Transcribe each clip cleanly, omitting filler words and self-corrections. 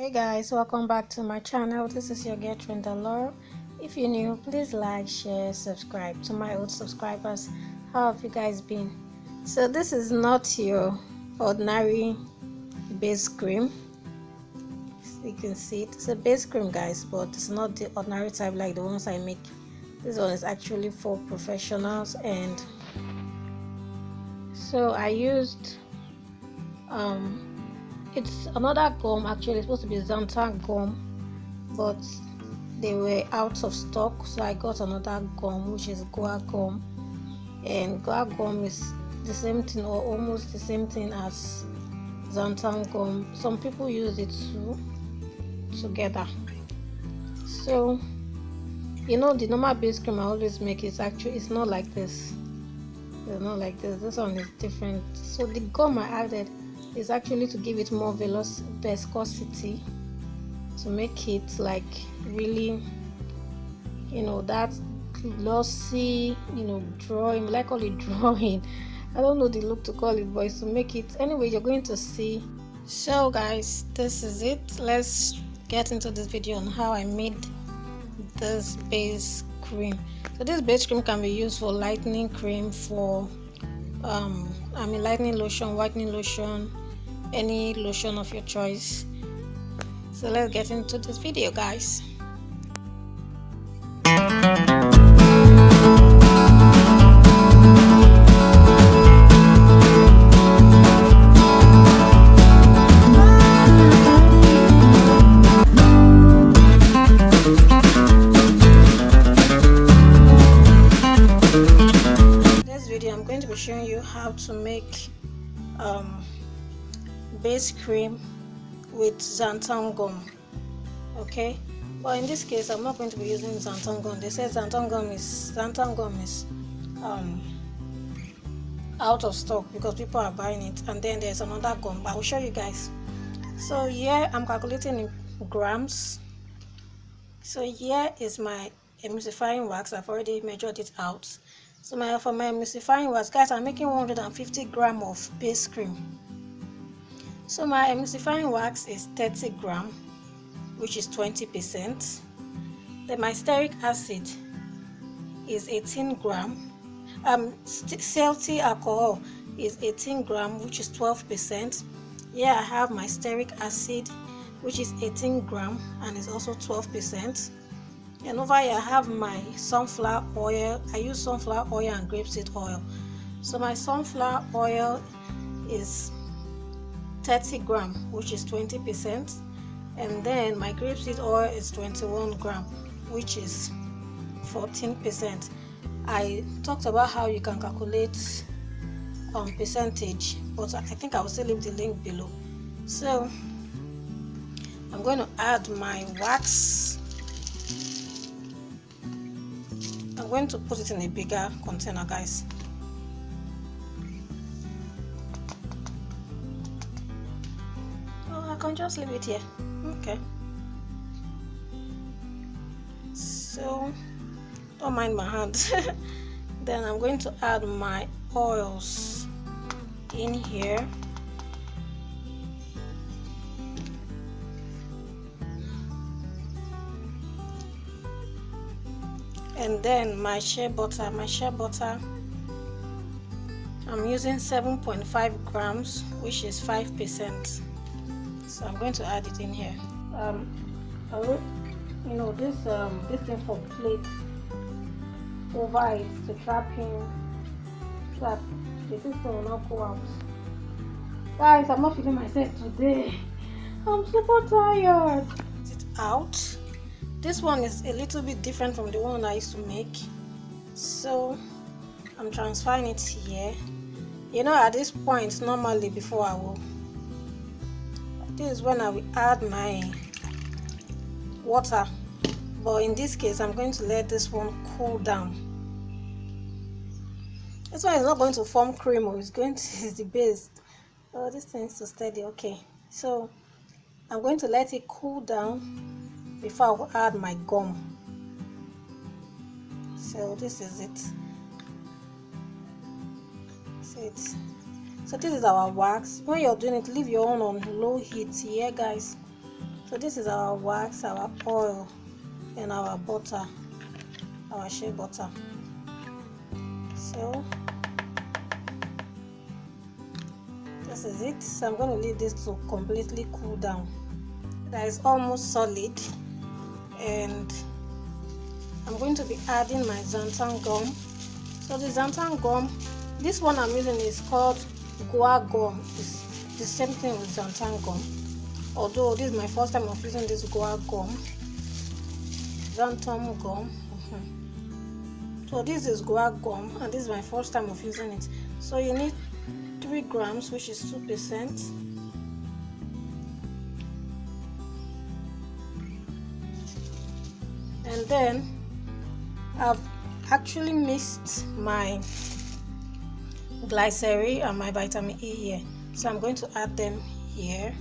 Hey guys, welcome back to my channel. This is your girl Laura. If you're new, please like, share, subscribe. To my old subscribers, how have you guys been? So this is not your ordinary base cream. You can see it's a base cream, guys, but it's not the ordinary type like the ones I make. This one is actually for professionals, and so I used it's another gum. Actually, it's supposed to be Xanthan gum, but they were out of stock, so I got another gum, which is guar gum. And guar gum is the same thing, or almost the same thing as Xanthan gum. Some people use it together. So you know, the normal base cream I always make is it's not like this. It's not like this. This one is different. So the gum I added is actually to give it more viscosity, to make it like really, you know, that glossy, you know, drawing, like call it drawing. I don't know the look to call it, but it's to make it anyway. You're going to see. So guys, this is it. Let's get into this video on how I made this base cream. So this base cream can be used for lightening cream, for lightening lotion, whitening lotion, any lotion of your choice. So let's get into this video, guys. This video I'm going to be showing you how to make base cream with Xanthan gum. Okay, but in this case I'm not going to be using Xanthan gum. They said Xanthan gum is out of stock because people are buying it, and then there's another gum. I will show you guys. So here I'm calculating in grams. So here is my emulsifying wax. I've already measured it out. So for my emulsifying wax, guys, I'm making 150 grams of base cream. So my emulsifying wax is 30 grams, which is 20%. Then my Steric acid is 18 grams. Cetyl alcohol is 18 grams, which is 12%. Here I have my Steric acid, which is 18 grams and is also 12%. And over here I have my sunflower oil. I use sunflower oil and grapeseed oil. So my sunflower oil is 30 grams, which is 20%, and then my grapeseed oil is 21 grams, which is 14%. I talked about how you can calculate percentage, but I think I will still leave the link below. So I'm going to add my wax. I'm going to put it in a bigger container, guys. I can just leave it here. Okay, so don't mind my hand. Then I'm going to add my oils in here. And then my shea butter. I'm using 7.5 grams, which is 5%. So I'm going to add it in here. You know, this thing for plate over it to trap the system will not go out. Guys, I'm not feeling myself today. I'm super tired. Get it out. This one is a little bit different from the one I used to make, so I'm transferring it here. You know, at this point, normally before this is when I will add my water, but in this case I'm going to let this one cool down. This one is not going to form cream, or it's going to is the base. Oh, this thing is to steady. Okay, so I'm going to let it cool down before I will add my gum. So this is it. So this is our wax. When you're doing it, leave your own on low heat here, guys. So this is our wax, our oil, and our butter, our shea butter. So this is it. So I'm going to leave this to completely cool down. That is almost solid, and I'm going to be adding my xanthan gum. So the xanthan gum, this one I'm using is called guar gum. It's the same thing with xanthan gum, although this is my first time of using this guar gum, xanthan gum. So this is guar gum, and this is my first time of using it. So you need 3 grams, which is 2%. And then I've actually mixed my glycerine and my vitamin E here, so I'm going to add them here.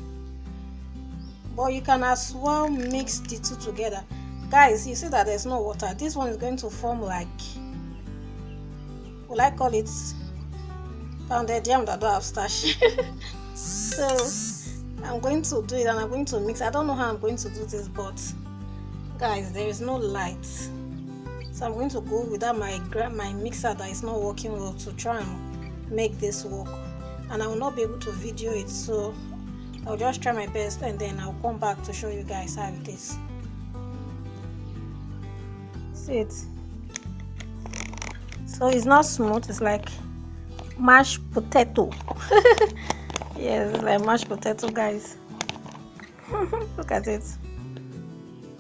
But you can as well mix the two together. Guys, you see that there's no water. This one is going to form like, will I call it pounded yam that don't have starch? So I'm going to do it, and I'm going to mix. I don't know how I'm going to do this, but guys, there is no light, so I'm going to go without my mixer that is not working well to try and make this work, and I will not be able to video it, so I'll just try my best, and then I'll come back to show you guys how it is. See it? So it's not smooth, it's like mashed potato. Yes, it's like mashed potato, guys. Look at it.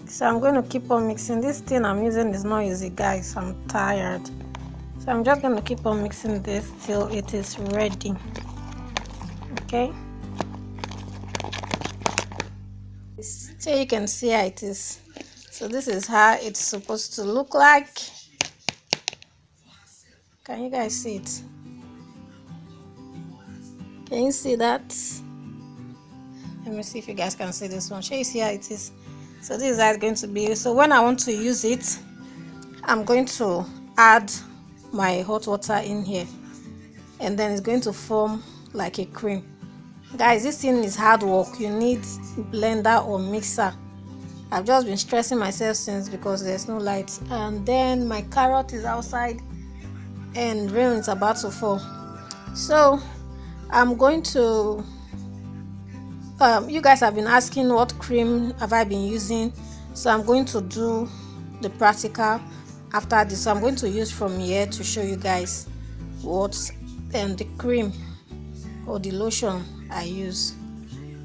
So I'm going to keep on mixing. This thing I'm using is not easy, guys. I'm tired, so I'm just going to keep on mixing this till it is ready. Okay, so you can see how it is. So this is how it's supposed to look like. Can you guys see it? Can you see that? Let me see if you guys can see this one. Shall you see how it is? So this is how it's going to be. So when I want to use it, I'm going to add my hot water in here, and then it's going to form like a cream. Guys, this thing is hard work. You need blender or mixer. I've just been stressing myself since because there's no light, and then my carrot is outside and rain is about to fall. So I'm going to you guys have been asking what cream have I been using, so I'm going to do the practical after this. So I'm going to use from here to show you guys what the cream or the lotion I use.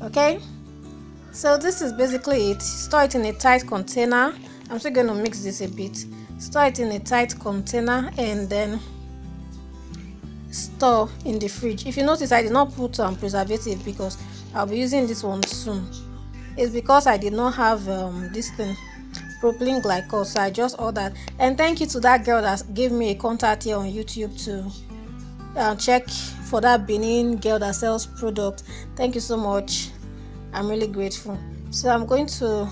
Okay, so this is basically it. Store it in a tight container. I'm still going to mix this a bit. Store it in a tight container, and then store in the fridge. If you notice, I did not put preservative because I'll be using this one soon. It's because I did not have this thing, propylene glycol, so I just ordered. And thank you to that girl that gave me a contact here on YouTube to check for that Benin girl that sells product. Thank you so much. I'm really grateful. So I'm going to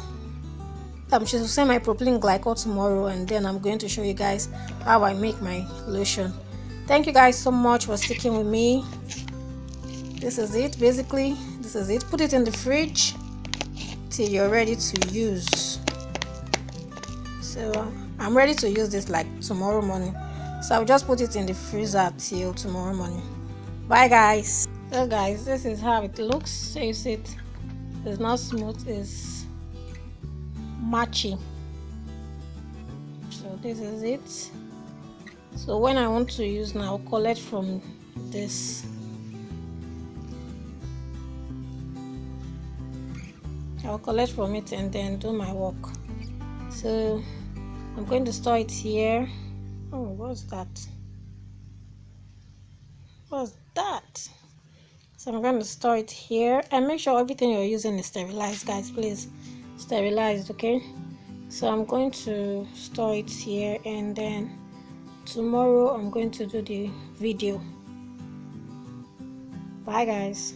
she will send my propylene glycol tomorrow, and then I'm going to show you guys how I make my lotion. Thank you guys so much for sticking with me. This is it, basically. This is it. Put it in the fridge till you're ready to use. So I'm ready to use this like tomorrow morning, so I'll just put it in the freezer till tomorrow morning. Bye guys. So guys, this is how it looks. So you see it, it's not smooth, it's matchy. So this is it. So when I want to use now, I'll collect from this. I'll collect from it and then do my work. So I'm going to store it here. Oh, what's that? What's that? So I'm going to store it here, and make sure everything you're using is sterilized, guys. Please sterilized, okay? So I'm going to store it here, and then tomorrow I'm going to do the video. Bye guys.